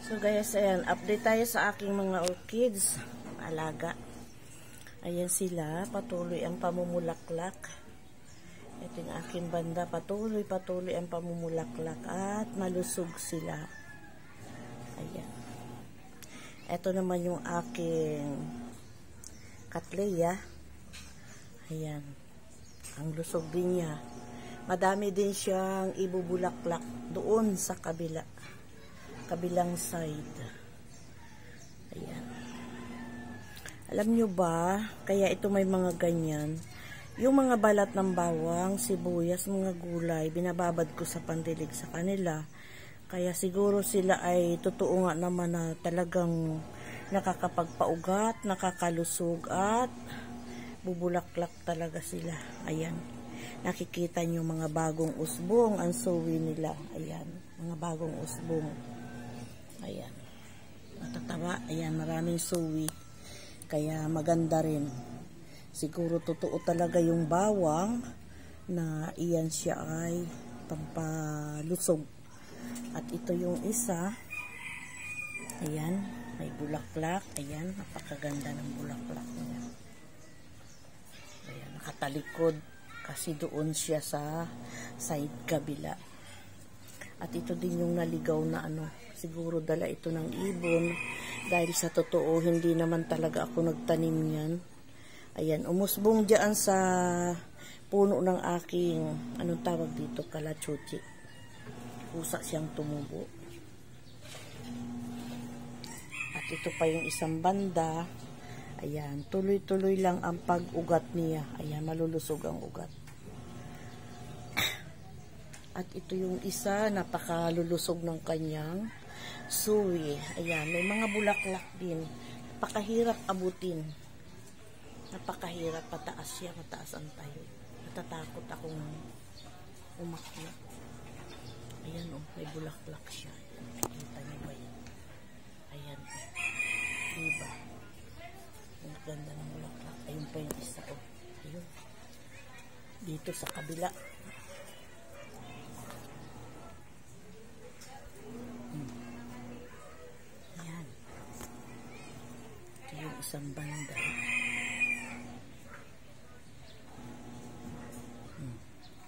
So guys, ayan, update tayo sa aking mga orchids, alaga. Ayan sila, patuloy ang pamumulaklak. Ito yung aking banda, patuloy ang pamumulaklak at malusog sila. Ayan. Ito naman yung aking Cattleya. Ayan. Ang lusog din niya. Madami din siyang ibubulaklak doon sa kabilang side. Ayan. Alam nyo ba, kaya ito may mga ganyan. Yung mga balat ng bawang, sibuyas, mga gulay, binababad ko sa pandilig sa kanila. Kaya siguro sila ay totoo nga naman na talagang nakakapagpaugat, nakakalusog at bubulaklak talaga sila. Ayan. Nakikita nyo mga bagong usbong, ang suwi nila. Ayan. Mga bagong usbong. Ayan. Matataba. Ayan. Maraming suwi. Kaya maganda rin. Siguro totoo talaga yung bawang na iyan siya ay pampalusog. At ito yung isa. Ayan. May bulaklak. Ayan. Napakaganda ng bulaklak niya. Ayan. Nakatalikod. Kasi doon siya sa side kabila. At ito din yung naligaw na ano. Siguro dala ito ng ibon. Dahil sa totoo, hindi naman talaga ako nagtanim yan. Ayan, umusbong dyan sa puno ng aking, anong tawag dito, kalachuchi. Kusa siyang tumubo. At ito pa yung isang banda. Ayan, tuloy-tuloy lang ang pag-ugat niya. Ayan, malulusog ang ugat. At ito yung isa, napakalulusog ng kanyang suwi. Ayan, may mga bulaklak din. Napakahirap abutin. Napakahirap, pataas siya, mataas ang tayo. Natatakot akong umakyat. Ayan o, may bulaklak siya. Nakikita niyo ba yan? Ayan o. Diba? Ang ganda ng bulaklak. Ayun pa yung isa o. Ayun. Dito sa kabila. Ayan. Ito yung isang banda.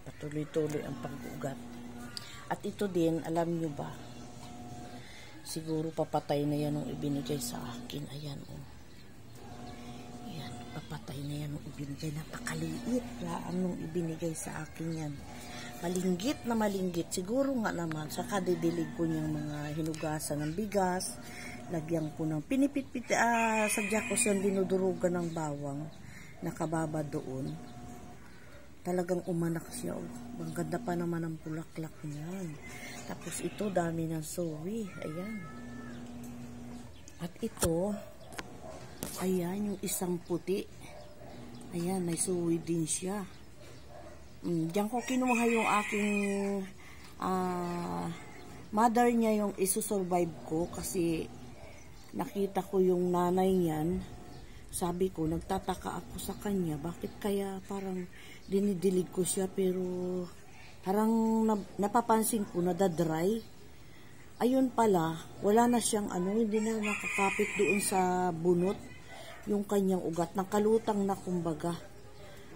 Patuloy-tuloy ang pag-ugat. At ito din, alam nyo ba, siguro papatay na yan nung ibinigay sa akin. Ayan o. Ayan, papatay na yan nung ibinigay. Napakaliit lang nung ibinigay sa akin yan. Malinggit na malinggit. Siguro nga naman, sa kadidilig ko niyang mga hinugasan ng bigas, lagyan ko ng pinipit-pit, sadya ko siyang dinudurugan ng bawang, nakababa doon. Talagang umanak siya. Oh. Ang ganda pa naman ang bulaklak niyan. Tapos ito, dami ng suwi. Ayan. At ito, ayan, yung isang puti. Ayan, may suwi din siya. Diyan ko kinuha yung aking mother niya yung isusurvive ko kasi nakita ko yung nanay niyan. Sabi ko, nagtataka ako sa kanya, bakit kaya parang dinidilig ko siya pero parang napapansin ko na da-dry. Ayun pala, wala na siyang ano, hindi na nakakapit doon sa bunot yung kanyang ugat. Nakalutang na kumbaga.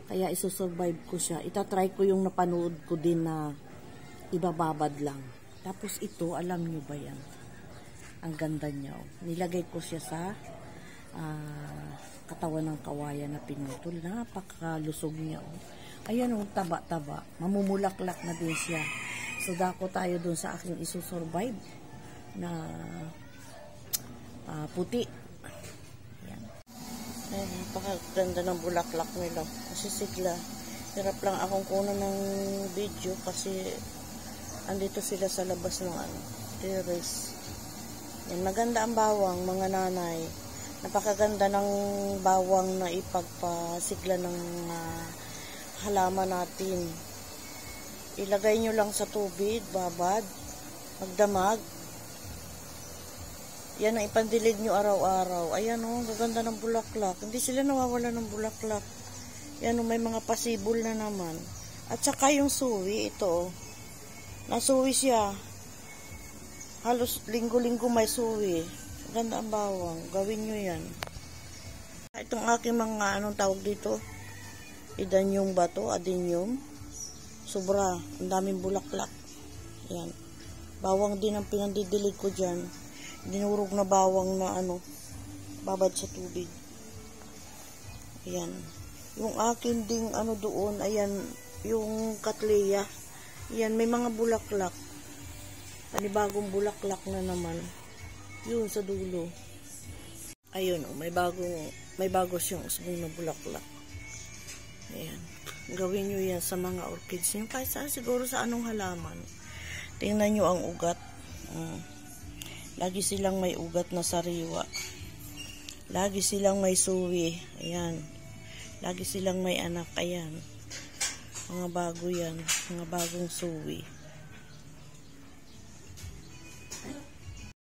Kaya isusurvive ko siya. Itatry ko yung napanood ko din na ibababad lang. Tapos ito, alam nyo ba yan? Ang ganda niya. Oh. Nilagay ko siya sa katawan ng kawayan na pinutol. Napakalusog niya. Oh. Ayan o, taba-taba. Mamumulaklak na din siya. So, dako tayo dun sa aking isusurvive na puti. Ayan. Ayan, napakaganda ng bulaklak nila. Kasi sigla. Hirap lang akong kunan ng video kasi andito sila sa labas ng terrace. Ayan, maganda ang bawang, mga nanay. Napakaganda ng bawang na ipagpasigla ng halaman natin. Ilagay nyo lang sa tubig, babad, magdamag. Yan ang ipandilig nyo araw-araw. Ayan o, gaganda ng bulaklak. Hindi sila nawawala ng bulaklak. Yan o, may mga pasibol na naman. At saka yung suwi, ito o. Nasuwi siya. Halos linggo-linggo may suwi. Ganda ang bawang. Gawin nyo yan. Itong aking mga, anong tawag dito? Idanyong bato, adenium. Sobra. Ang daming bulaklak. Yan. Bawang din ang pinandidilig ko dyan. Dinurog na bawang na babad sa tubig. Ayan. Yung akin ding doon, ayan, yung katleya. Ayan, may mga bulaklak. Panibagong bulaklak na naman. Yun, sa dulo. Ayun, may bago siyang usbong na bulaklak. Ayan. Gawin nyo yan sa mga orchids nyo. Kahit saan, siguro sa anong halaman. Tingnan nyo ang ugat. Lagi silang may ugat na sariwa. Lagi silang may suwi. Ayan. Lagi silang may anak. Ayan. Mga bago yan. Mga bagong suwi.